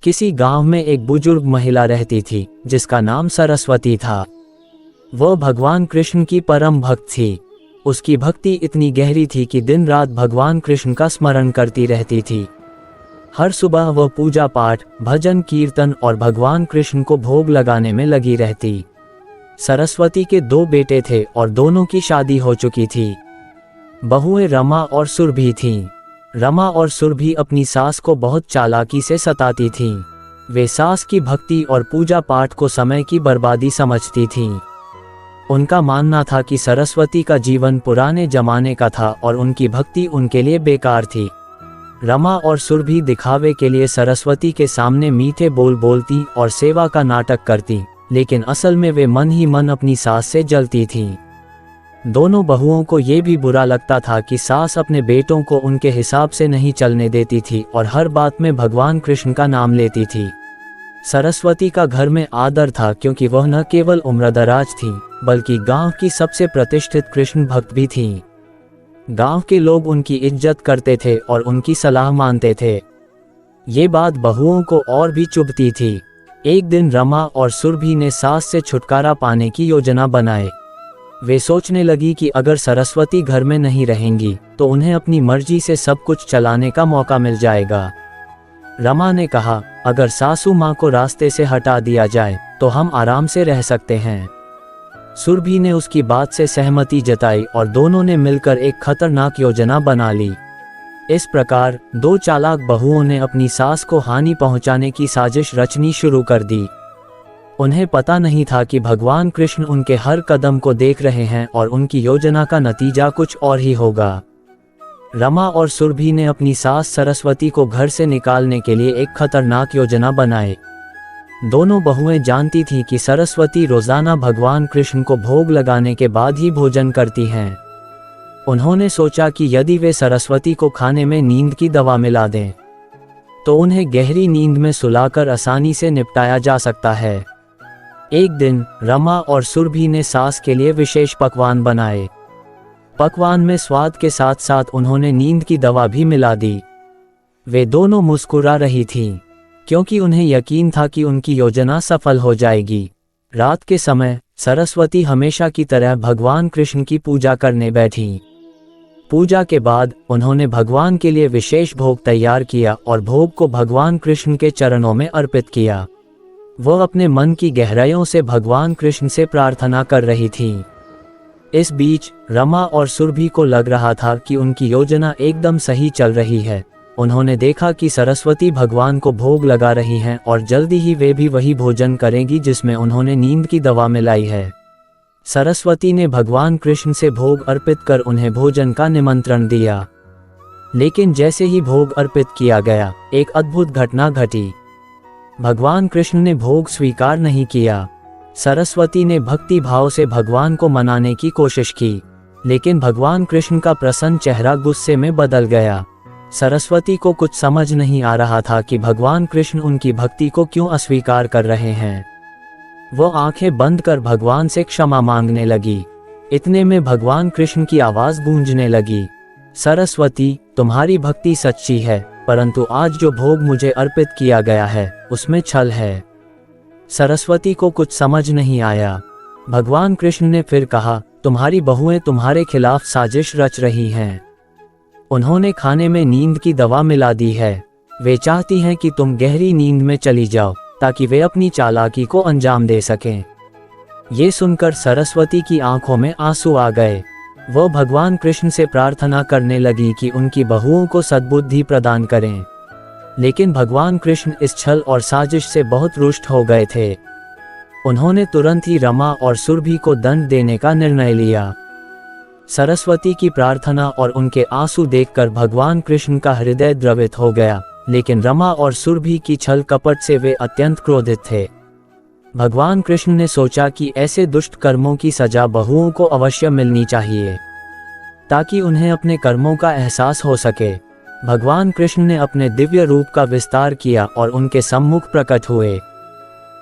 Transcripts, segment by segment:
किसी गांव में एक बुजुर्ग महिला रहती थी जिसका नाम सरस्वती था। वह भगवान कृष्ण की परम भक्त थी। उसकी भक्ति इतनी गहरी थी कि दिन रात भगवान कृष्ण का स्मरण करती रहती थी। हर सुबह वह पूजा पाठ, भजन कीर्तन और भगवान कृष्ण को भोग लगाने में लगी रहती। सरस्वती के 2 बेटे थे और दोनों की शादी हो चुकी थी। बहुएं रमा और सुरभि थीं। रमा और सुरभि अपनी सास को बहुत चालाकी से सताती थीं। वे सास की भक्ति और पूजा पाठ को समय की बर्बादी समझती थीं। उनका मानना था कि सरस्वती का जीवन पुराने जमाने का था और उनकी भक्ति उनके लिए बेकार थी। रमा और सुरभि दिखावे के लिए सरस्वती के सामने मीठे बोल बोलती और सेवा का नाटक करती, लेकिन असल में वे मन ही मन अपनी सास से जलती थीं। दोनों बहुओं को ये भी बुरा लगता था कि सास अपने बेटों को उनके हिसाब से नहीं चलने देती थी और हर बात में भगवान कृष्ण का नाम लेती थी। सरस्वती का घर में आदर था क्योंकि वह न केवल उम्रदराज थी बल्कि गांव की सबसे प्रतिष्ठित कृष्ण भक्त भी थीं। गांव के लोग उनकी इज्जत करते थे और उनकी सलाह मानते थे। ये बात बहुओं को और भी चुभती थी। एक दिन रमा और सुरभि ने सास से छुटकारा पाने की योजना बनाई। वे सोचने लगी कि अगर सरस्वती घर में नहीं रहेंगी तो उन्हें अपनी मर्जी से सब कुछ चलाने का मौका मिल जाएगा। रमा ने कहा, अगर सासू माँ को रास्ते से हटा दिया जाए तो हम आराम से रह सकते हैं। सुरभि ने उसकी बात से सहमति जताई और दोनों ने मिलकर एक खतरनाक योजना बना ली। इस प्रकार 2 चालाक बहुओं ने अपनी सास को हानि पहुंचाने की साजिश रचनी शुरू कर दी। उन्हें पता नहीं था कि भगवान कृष्ण उनके हर कदम को देख रहे हैं और उनकी योजना का नतीजा कुछ और ही होगा। रमा और सुरभि ने अपनी सास सरस्वती को घर से निकालने के लिए एक खतरनाक योजना बनाई। दोनों बहुएं जानती थीं कि सरस्वती रोजाना भगवान कृष्ण को भोग लगाने के बाद ही भोजन करती हैं। उन्होंने सोचा कि यदि वे सरस्वती को खाने में नींद की दवा मिला दें तो उन्हें गहरी नींद में सुलाकर आसानी से निपटाया जा सकता है। एक दिन रमा और सुरभि ने सास के लिए विशेष पकवान बनाए। पकवान में स्वाद के साथ साथ उन्होंने नींद की दवा भी मिला दी। वे दोनों मुस्कुरा रही थीं क्योंकि उन्हें यकीन था कि उनकी योजना सफल हो जाएगी। रात के समय सरस्वती हमेशा की तरह भगवान कृष्ण की पूजा करने बैठीं। पूजा के बाद उन्होंने भगवान के लिए विशेष भोग तैयार किया और भोग को भगवान कृष्ण के चरणों में अर्पित किया। वह अपने मन की गहराइयों से भगवान कृष्ण से प्रार्थना कर रही थीं। इस बीच रमा और सुरभि को लग रहा था कि उनकी योजना एकदम सही चल रही है। उन्होंने देखा कि सरस्वती भगवान को भोग लगा रही हैं और जल्दी ही वे भी वही भोजन करेंगी जिसमें उन्होंने नींद की दवा मिलाई है। सरस्वती ने भगवान कृष्ण से भोग अर्पित कर उन्हें भोजन का निमंत्रण दिया। लेकिन जैसे ही भोग अर्पित किया गया, एक अद्भुत घटना घटी। भगवान कृष्ण ने भोग स्वीकार नहीं किया। सरस्वती ने भक्ति भाव से भगवान को मनाने की कोशिश की, लेकिन भगवान कृष्ण का प्रसन्न चेहरा गुस्से में बदल गया। सरस्वती को कुछ समझ नहीं आ रहा था कि भगवान कृष्ण उनकी भक्ति को क्यों अस्वीकार कर रहे हैं। वह आंखें बंद कर भगवान से क्षमा मांगने लगी। इतने में भगवान कृष्ण की आवाज गूंजने लगी, सरस्वती, तुम्हारी भक्ति सच्ची है, परंतु आज जो भोग मुझे अर्पित किया गया है उसमें छल है। सरस्वती को कुछ समझ नहीं आया। भगवान कृष्ण ने फिर कहा, तुम्हारी बहुएं तुम्हारे खिलाफ साजिश रच रही हैं। उन्होंने खाने में नींद की दवा मिला दी है। वे चाहती हैं कि तुम गहरी नींद में चली जाओ ताकि वे अपनी चालाकी को अंजाम दे सकें। ये सुनकर सरस्वती की आंखों में आंसू आ गए। वह भगवान कृष्ण से प्रार्थना करने लगी कि उनकी बहुओं को सद्बुद्धि प्रदान करें, लेकिन भगवान कृष्ण इस छल और साजिश से बहुत रुष्ट हो गए थे। उन्होंने तुरंत ही रमा और सुरभि को दंड देने का निर्णय लिया। सरस्वती की प्रार्थना और उनके आंसू देखकर भगवान कृष्ण का हृदय द्रवित हो गया, लेकिन रमा और सुरभि की छल कपट से वे अत्यंत क्रोधित थे। भगवान कृष्ण ने सोचा कि ऐसे दुष्ट कर्मों की सजा बहुओं को अवश्य मिलनी चाहिए ताकि उन्हें अपने कर्मों का एहसास हो सके। भगवान कृष्ण ने अपने दिव्य रूप का विस्तार किया और उनके सम्मुख प्रकट हुए।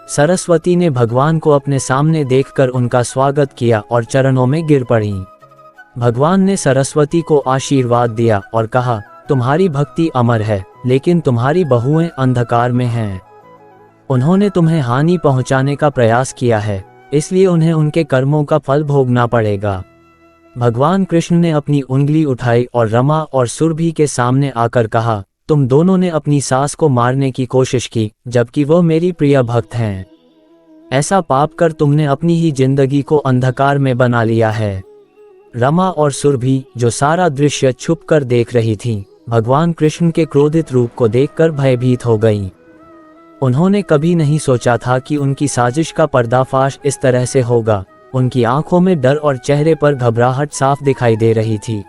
सरस्वती ने भगवान को अपने सामने देखकर उनका स्वागत किया और चरणों में गिर पड़ी। भगवान ने सरस्वती को आशीर्वाद दिया और कहा, तुम्हारी भक्ति अमर है, लेकिन तुम्हारी बहुएं अंधकार में हैं। उन्होंने तुम्हें हानि पहुंचाने का प्रयास किया है, इसलिए उन्हें उनके कर्मों का फल भोगना पड़ेगा। भगवान कृष्ण ने अपनी उंगली उठाई और रमा और सुरभि के सामने आकर कहा, तुम दोनों ने अपनी सास को मारने की कोशिश की, जबकि वो मेरी प्रिय भक्त हैं। ऐसा पाप कर तुमने अपनी ही जिंदगी को अंधकार में बना लिया है। रमा और सुरभि, जो सारा दृश्य छुप कर देख रही थीं, भगवान कृष्ण के क्रोधित रूप को देखकर भयभीत हो गईं। उन्होंने कभी नहीं सोचा था कि उनकी साजिश का पर्दाफाश इस तरह से होगा। उनकी आंखों में डर और चेहरे पर घबराहट साफ दिखाई दे रही थी।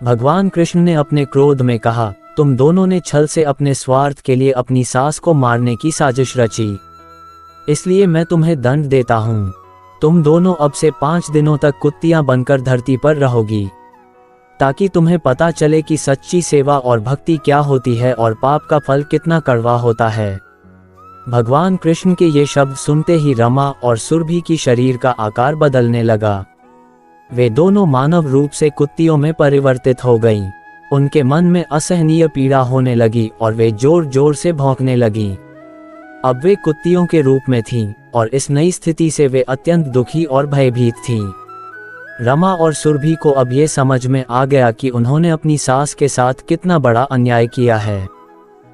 भगवान कृष्ण ने अपने क्रोध में कहा, तुम दोनों ने छल से अपने स्वार्थ के लिए अपनी सास को मारने की साजिश रची, इसलिए मैं तुम्हें दंड देता हूँ। तुम दोनों अब से 5 दिनों तक कुत्तियां बनकर धरती पर रहोगी, ताकि तुम्हें पता चले कि सच्ची सेवा और भक्ति क्या होती है और पाप का फल कितना कड़वा होता है। भगवान कृष्ण के ये शब्द सुनते ही रमा और सुरभि की शरीर का आकार बदलने लगा। वे दोनों मानव रूप से कुत्तियों में परिवर्तित हो गईं। उनके मन में असहनीय पीड़ा होने लगी और वे जोर जोर से भौंकने लगीं। अब वे कुत्तियों के रूप में थीं और इस नई स्थिति से वे अत्यंत दुखी और भयभीत थीं। रमा और सुरभि को अब ये समझ में आ गया कि उन्होंने अपनी सास के साथ कितना बड़ा अन्याय किया है।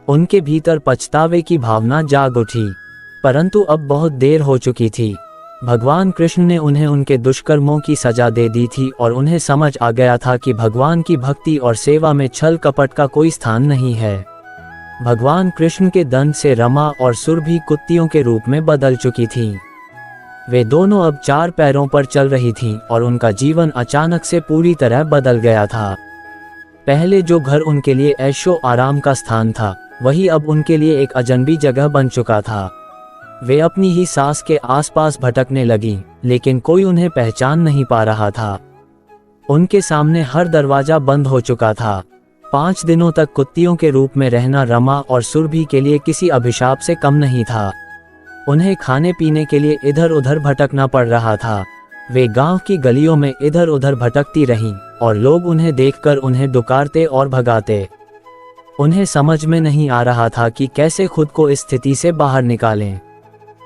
उनके भीतर पछतावे की भावना जाग उठी, परंतु अब बहुत देर हो चुकी थी। भगवान कृष्ण ने उन्हें उनके दुष्कर्मों की सजा दे दी थी और उन्हें समझ आ गया था कि भगवान की भक्ति और सेवा में छल कपट का कोई स्थान नहीं है। भगवान कृष्ण के दंड से रमा और सुरभि कुत्तियों के रूप में बदल चुकी थीं। वे दोनों अब 4 पैरों पर चल रही थीं और उनका जीवन अचानक से पूरी तरह बदल गया था। पहले जो घर उनके लिए ऐशो आराम का स्थान था, वही अब उनके लिए एक अजनबी जगह बन चुका था। वे अपनी ही सास के आसपास भटकने लगी, लेकिन कोई उन्हें पहचान नहीं पा रहा था। उनके सामने हर दरवाजा बंद हो चुका था। 5 दिनों तक कुत्तियों के रूप में रहना रमा और सुरभि के लिए किसी अभिशाप से कम नहीं था। उन्हें खाने पीने के लिए इधर उधर भटकना पड़ रहा था। वे गांव की गलियों में इधर उधर भटकती रहीं और लोग उन्हें देखकर उन्हें दुकारते और भगाते। उन्हें समझ में नहीं आ रहा था कि कैसे खुद को इस स्थिति से बाहर निकालें।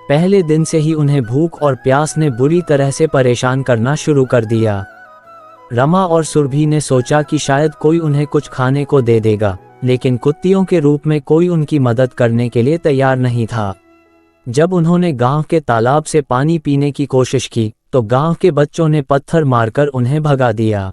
पहले दिन से ही उन्हें भूख और प्यास ने बुरी तरह से परेशान करना शुरू कर दिया। रमा और सुरभि ने सोचा कि शायद कोई उन्हें कुछ खाने को दे देगा, लेकिन कुत्तियों के रूप में कोई उनकी मदद करने के लिए तैयार नहीं था। जब उन्होंने गांव के तालाब से पानी पीने की कोशिश की, तो गांव के बच्चों ने पत्थर मारकर उन्हें भगा दिया।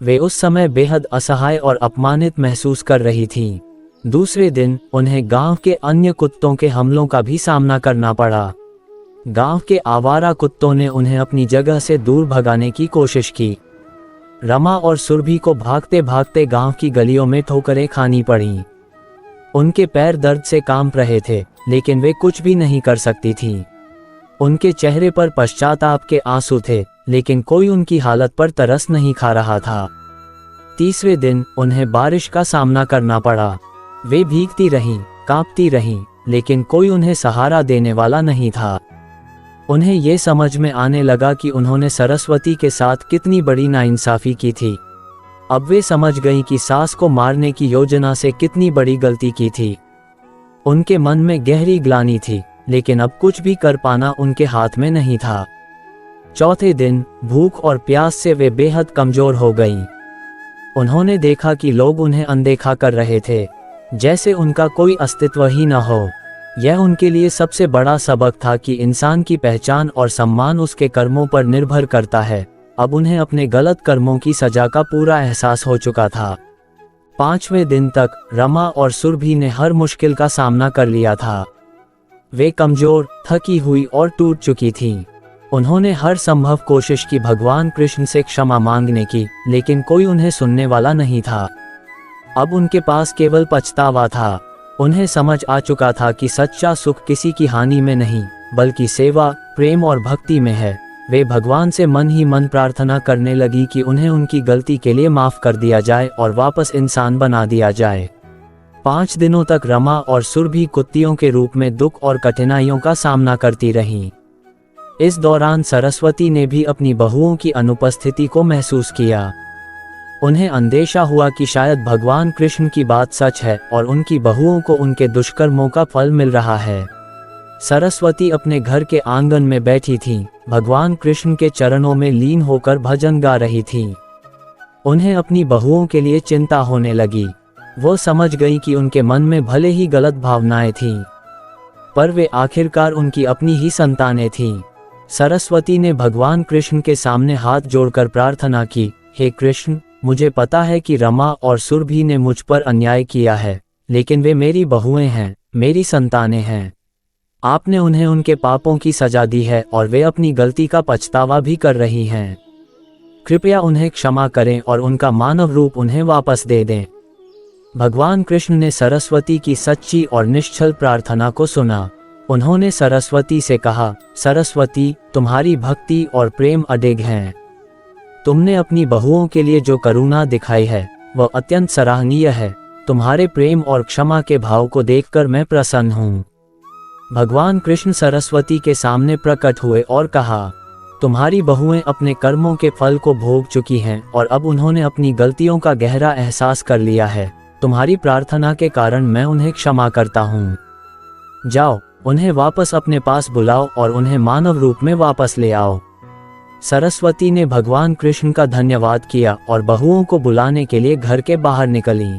वे उस समय बेहद असहाय और अपमानित महसूस कर रही थीं। दूसरे दिन उन्हें गांव के अन्य कुत्तों के हमलों का भी सामना करना पड़ा। गांव के आवारा कुत्तों ने उन्हें अपनी जगह से दूर भगाने की कोशिश की। रमा और सुरभि को भागते भागते गांव की गलियों में ठोकरें खानी पड़ीं। उनके पैर दर्द से कांप रहे थे, लेकिन वे कुछ भी नहीं कर सकती थीं। उनके चेहरे पर पश्चाताप के आंसू थे, लेकिन कोई उनकी हालत पर तरस नहीं खा रहा था। तीसरे दिन उन्हें बारिश का सामना करना पड़ा। वे भीगती रहीं, कांपती रहीं, लेकिन कोई उन्हें सहारा देने वाला नहीं था। उन्हें ये समझ में आने लगा कि उन्होंने सरस्वती के साथ कितनी बड़ी नाइंसाफी की थी। अब वे समझ गईं कि सास को मारने की योजना से कितनी बड़ी गलती की थी। उनके मन में गहरी ग्लानि थी, लेकिन अब कुछ भी कर पाना उनके हाथ में नहीं था। चौथे दिन भूख और प्यास से वे बेहद कमजोर हो गईं। उन्होंने देखा कि लोग उन्हें अनदेखा कर रहे थे, जैसे उनका कोई अस्तित्व ही न हो। यह उनके लिए सबसे बड़ा सबक था कि इंसान की पहचान और सम्मान उसके कर्मों पर निर्भर करता है। अब उन्हें अपने गलत कर्मों की सजा का पूरा एहसास हो चुका था। 5वें दिन तक रमा और सुरभि ने हर मुश्किल का सामना कर लिया था। वे कमजोर, थकी हुई और टूट चुकी थीं। उन्होंने हर संभव कोशिश की भगवान कृष्ण से क्षमा मांगने की, लेकिन कोई उन्हें सुनने वाला नहीं था। अब उनके पास केवल पछतावा था। उन्हें समझ आ चुका था कि सच्चा सुख किसी की हानि में नहीं, बल्कि सेवा, प्रेम और भक्ति में है। वे भगवान से मन ही मन प्रार्थना करने लगी कि उन्हें उनकी गलती के लिए माफ कर दिया जाए और वापस इंसान बना दिया जाए। 5 दिनों तक रमा और सुरभि कुत्तियों के रूप में दुख और कठिनाइयों का सामना करती रहीं। इस दौरान सरस्वती ने भी अपनी बहुओं की अनुपस्थिति को महसूस किया। उन्हें अंदेशा हुआ कि शायद भगवान कृष्ण की बात सच है और उनकी बहुओं को उनके दुष्कर्मों का फल मिल रहा है। सरस्वती अपने घर के आंगन में बैठी थीं, भगवान कृष्ण के चरणों में लीन होकर भजन गा रही थीं। उन्हें अपनी बहुओं के लिए चिंता होने लगी। वो समझ गई कि उनके मन में भले ही गलत भावनाएं थीं, पर वे आखिरकार उनकी अपनी ही संतानें थीं। सरस्वती ने भगवान कृष्ण के सामने हाथ जोड़कर प्रार्थना की, हे कृष्ण, मुझे पता है कि रमा और सुरभि ने मुझ पर अन्याय किया है, लेकिन वे मेरी बहुएं हैं, मेरी संतानें हैं। आपने उन्हें उनके पापों की सजा दी है और वे अपनी गलती का पछतावा भी कर रही हैं। कृपया उन्हें क्षमा करें और उनका मानव रूप उन्हें वापस दे दें। भगवान कृष्ण ने सरस्वती की सच्ची और निश्चल प्रार्थना को सुना। उन्होंने सरस्वती से कहा, सरस्वती, तुम्हारी भक्ति और प्रेम अडिग हैं। तुमने अपनी बहुओं के लिए जो करुणा दिखाई है वह अत्यंत सराहनीय है। तुम्हारे प्रेम और क्षमा के भाव को देखकर मैं प्रसन्न हूँ। भगवान कृष्ण सरस्वती के सामने प्रकट हुए और कहा, तुम्हारी बहुएं अपने कर्मों के फल को भोग चुकी हैं और अब उन्होंने अपनी गलतियों का गहरा एहसास कर लिया है। तुम्हारी प्रार्थना के कारण मैं उन्हें क्षमा करता हूँ। जाओ, उन्हें वापस अपने पास बुलाओ और उन्हें मानव रूप में वापस ले आओ। सरस्वती ने भगवान कृष्ण का धन्यवाद किया और बहुओं को बुलाने के लिए घर के बाहर निकली।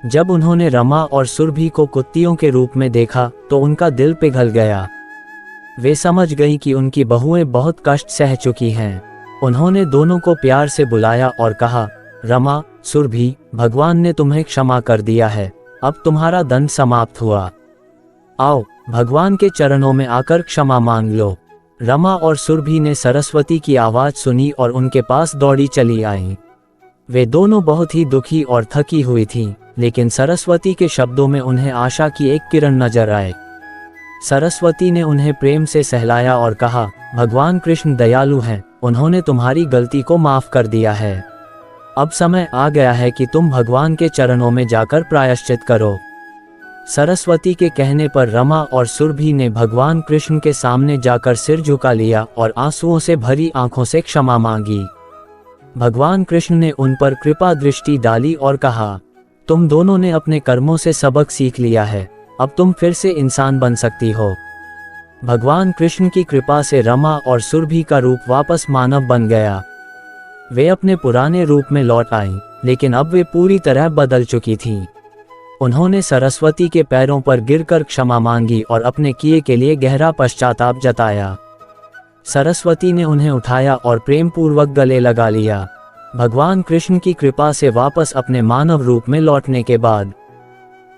जब उन्होंने रमा और सुरभि को कुत्तियों के रूप में देखा तो उनका दिल पिघल गया। वे समझ गईं कि उनकी बहुएं बहुत कष्ट सह चुकी हैं। उन्होंने दोनों को प्यार से बुलाया और कहा, रमा, सुरभि, भगवान ने तुम्हें क्षमा कर दिया है, अब तुम्हारा दंड समाप्त हुआ। आओ, भगवान के चरणों में आकर क्षमा मांग लो। रमा और सुरभि ने सरस्वती की आवाज सुनी और उनके पास दौड़ी चली आईं। वे दोनों बहुत ही दुखी और थकी हुई थीं, लेकिन सरस्वती के शब्दों में उन्हें आशा की एक किरण नजर आए। सरस्वती ने उन्हें प्रेम से सहलाया और कहा, भगवान कृष्ण दयालु हैं, उन्होंने तुम्हारी गलती को माफ कर दिया है। अब समय आ गया है कि तुम भगवान के चरणों में जाकर प्रायश्चित करो। सरस्वती के कहने पर रमा और सुरभि ने भगवान कृष्ण के सामने जाकर सिर झुका लिया और आंसुओं से भरी आंखों से क्षमा मांगी। भगवान कृष्ण ने उन पर कृपा दृष्टि डाली और कहा, तुम दोनों ने अपने कर्मों से सबक सीख लिया है, अब तुम फिर से इंसान बन सकती हो। भगवान कृष्ण की कृपा से रमा और सुरभि का रूप वापस मानव बन गया। वे अपने पुराने रूप में लौट आईं, लेकिन अब वे पूरी तरह बदल चुकी थीं। उन्होंने सरस्वती के पैरों पर गिरकर क्षमा मांगी और अपने किए के लिए गहरा पश्चाताप जताया। सरस्वती ने उन्हें उठाया और प्रेम पूर्वक गले लगा लिया। भगवान कृष्ण की कृपा से वापस अपने मानव रूप में लौटने के बाद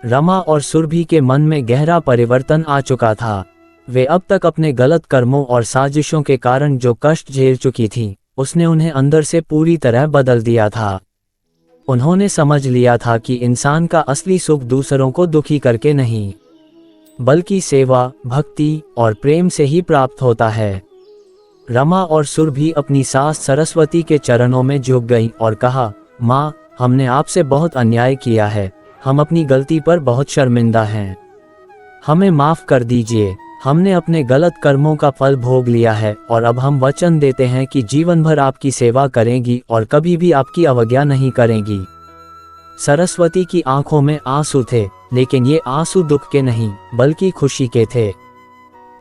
रमा और सुरभि के मन में गहरा परिवर्तन आ चुका था। वे अब तक अपने गलत कर्मों और साजिशों के कारण जो कष्ट झेल चुकी थीं, उसने उन्हें अंदर से पूरी तरह बदल दिया था। उन्होंने समझ लिया था कि इंसान का असली सुख दूसरों को दुखी करके नहीं, बल्कि सेवा, भक्ति और प्रेम से ही प्राप्त होता है। रमा और सुरभि अपनी सास सरस्वती के चरणों में झुक गईं और कहा, माँ, हमने आपसे बहुत अन्याय किया है, हम अपनी गलती पर बहुत शर्मिंदा हैं। हमें माफ कर दीजिए। हमने अपने गलत कर्मों का फल भोग लिया है और अब हम वचन देते हैं कि जीवन भर आपकी सेवा करेंगी और कभी भी आपकी अवज्ञा नहीं करेंगी। सरस्वती की आंखों में आंसू थे, लेकिन ये आंसू दुख के नहीं बल्कि खुशी के थे।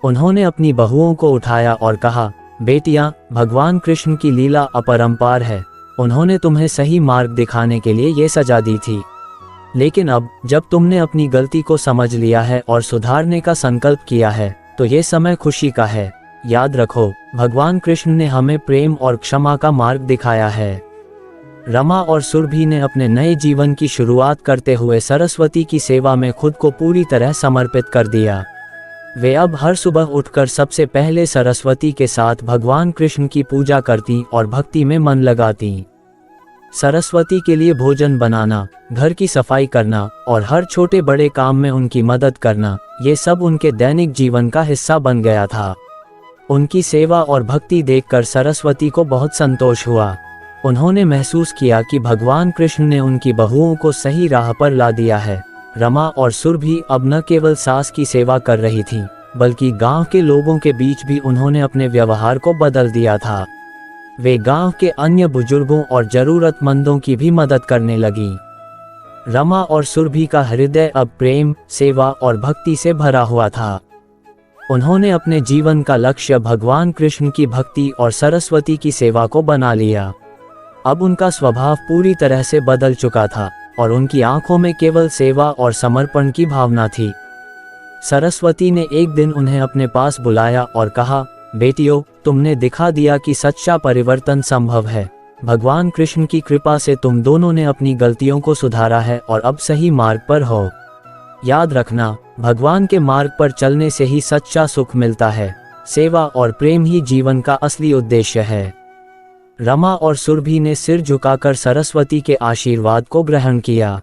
उन्होंने अपनी बहुओं को उठाया और कहा, बेटियां, भगवान कृष्ण की लीला अपरंपार है। उन्होंने तुम्हें सही मार्ग दिखाने के लिए ये सजा दी थी, लेकिन अब जब तुमने अपनी गलती को समझ लिया है और सुधारने का संकल्प किया है, तो ये समय खुशी का है। याद रखो, भगवान कृष्ण ने हमें प्रेम और क्षमा का मार्ग दिखाया है। रमा और सुरभि ने अपने नए जीवन की शुरुआत करते हुए सरस्वती की सेवा में खुद को पूरी तरह समर्पित कर दिया। वे अब हर सुबह उठकर सबसे पहले सरस्वती के साथ भगवान कृष्ण की पूजा करती और भक्ति में मन लगाती। सरस्वती के लिए भोजन बनाना, घर की सफाई करना और हर छोटे बड़े काम में उनकी मदद करना, ये सब उनके दैनिक जीवन का हिस्सा बन गया था। उनकी सेवा और भक्ति देखकर सरस्वती को बहुत संतोष हुआ। उन्होंने महसूस किया कि भगवान कृष्ण ने उनकी बहुओं को सही राह पर ला दिया है। रमा और सुरभि अब न केवल सास की सेवा कर रही थीं, बल्कि गांव के लोगों के बीच भी उन्होंने अपने व्यवहार को बदल दिया था। वे गांव के अन्य बुजुर्गों और जरूरतमंदों की भी मदद करने लगी। रमा और सुरभि का हृदय अब प्रेम, सेवा और भक्ति से भरा हुआ था। उन्होंने अपने जीवन का लक्ष्य भगवान कृष्ण की भक्ति और सरस्वती की सेवा को बना लिया। अब उनका स्वभाव पूरी तरह से बदल चुका था और उनकी आंखों में केवल सेवा और समर्पण की भावना थी। सरस्वती ने एक दिन उन्हें अपने पास बुलाया और कहा, बेटियों, तुमने दिखा दिया कि सच्चा परिवर्तन संभव है। भगवान कृष्ण की कृपा से तुम दोनों ने अपनी गलतियों को सुधारा है और अब सही मार्ग पर हो। याद रखना, भगवान के मार्ग पर चलने से ही सच्चा सुख मिलता है। सेवा और प्रेम ही जीवन का असली उद्देश्य है। रमा और सुरभि ने सिर झुकाकर सरस्वती के आशीर्वाद को ग्रहण किया।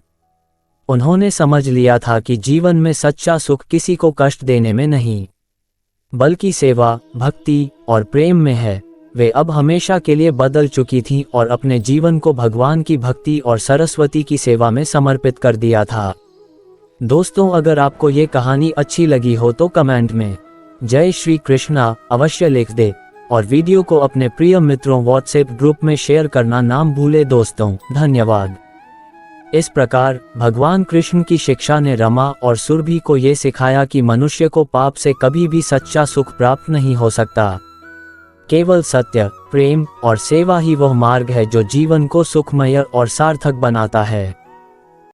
उन्होंने समझ लिया था कि जीवन में सच्चा सुख किसी को कष्ट देने में नहीं, बल्कि सेवा, भक्ति और प्रेम में है। वे अब हमेशा के लिए बदल चुकी थीं और अपने जीवन को भगवान की भक्ति और सरस्वती की सेवा में समर्पित कर दिया था। दोस्तों, अगर आपको ये कहानी अच्छी लगी हो तो कमेंट में जय श्री कृष्णा अवश्य लिख दे और वीडियो को अपने प्रिय मित्रों व्हाट्सएप ग्रुप में शेयर करना ना भूले। दोस्तों, धन्यवाद। इस प्रकार भगवान कृष्ण की शिक्षा ने रमा और सुरभि को ये सिखाया कि मनुष्य को पाप से कभी भी सच्चा सुख प्राप्त नहीं हो सकता। केवल सत्य, प्रेम और सेवा ही वह मार्ग है जो जीवन को सुखमय और सार्थक बनाता है।